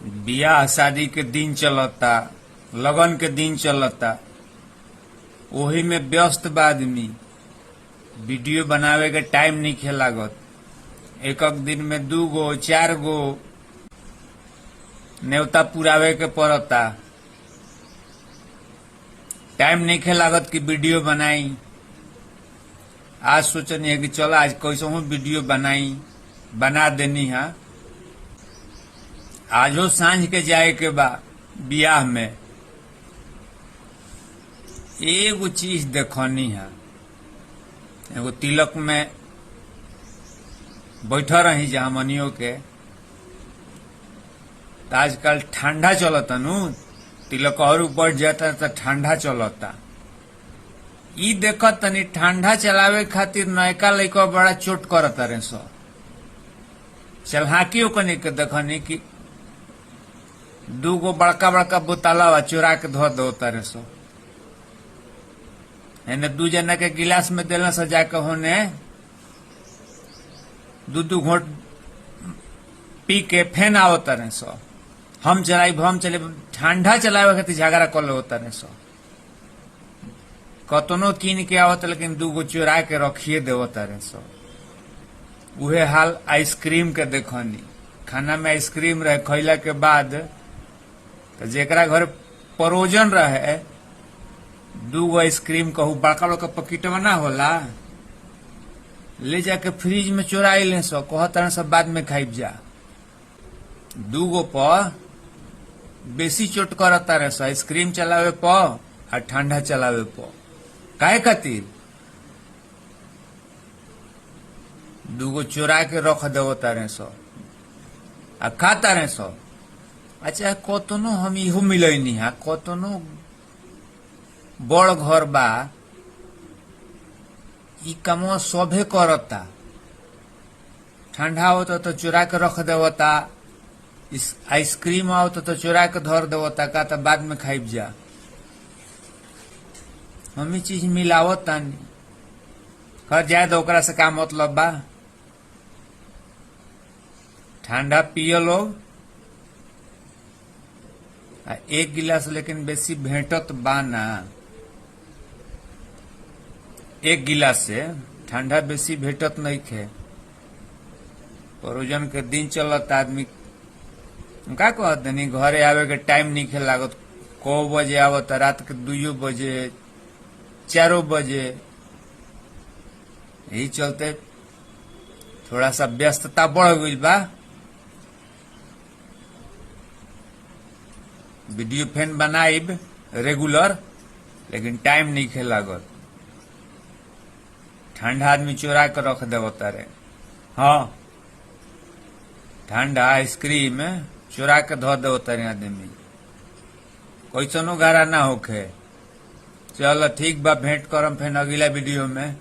बियाह शादी के दिन चलता, लगन के दिन चलता, ओही में व्यस्त बा आदमी। वीडियो बनावे के टाइम नहीं खे लागत। एक दिन में 2 गो 4 गो न्योता पुरावे के पड़ता। टाइम नहीं खे लागत कि वीडियो बनाई। आज सोचनी है कि चलो आज कैसे हूँ वीडियो बनाई, बना देनी है। आज हो सांझ के जाए के बा बियाह में। एगो चीज देखनी है, एगो तिलक में बैठा रही जा हमनियों के। तो आजकल ठंडा चलता नु, तिलक और बढ़ जाता तो ठंडा चलता। ई देखत तनी ठंडा चलावे खातिर नयका लइका बड़ा चोट करत रहे सो। चलहाकियों कनी के देखनी कि 2 गो बड़का बड़का बोतला चुरा के धो दो तारे सो। एने 2 जना के गिलास में देला सजा के होने 2 घोट पी के फेन आओ तारे सो। हम चले ठंडा चलावे खातिर झगड़ा कर लो तारे सो। कतनो कीन के आवत लेकिन 2 गो चुरा के रखिए देव तारे सो। उहे हाल आइसक्रीम के देखनी। खाना में आइसक्रीम रहे, खैला के बाद तो जेकरा घर परोजन रहे 2 गो आइसक्रीम कहू बड़का बड़का पकीटवा ना होला, ले जाके फ्रिज में चुराई ले सो। कहता सब बाद में खाइब जा। 2 गो पर बेसी चोट करता रहे सो, आइसक्रीम चलावे पर और ठंडा चलावे पर। काहे खातिर 2 गो चुरा के रख देव तारे सो आ खाता रहे सो। अच्छा कतनो हम इहो मिलनी है, कतनो बड़ घर बा, ई कमवा सभे करता। ठंडा होता तो चुरा के रख देवता, आइसक्रीम आवता तो चुरा के धर देवता, का तो बाद में खाइब जा। हम चीज मिलावत तानी। खर जाए तो ओकरा से का मतलब बा। ठंडा पियो लोग 1 गिलास, लेकिन बेसी भेंटत बा ना। 1 गिलास से ठंडा बेसी भेटत नहीं खे। परोजन के दिन चलत, आदमी का कहत नहीं घरे आवे के टाइम नहीं खे लागत। को बजे आवत, रात के 2 बजे 4 बजे। यही चलते थोड़ा सा व्यस्तता बढ़ गई बा। वीडियो फैन बनाइब रेगुलर, लेकिन टाइम नहीं खे लागत। ठंडा आदमी चुरा के रख देवता रे। हाँ, ठंडा आइसक्रीम चुरा के धो देवता रे आदमी। कैसनो गारा ना होखे। चलो ठीक बा, भेंट करम फिर अगला वीडियो में।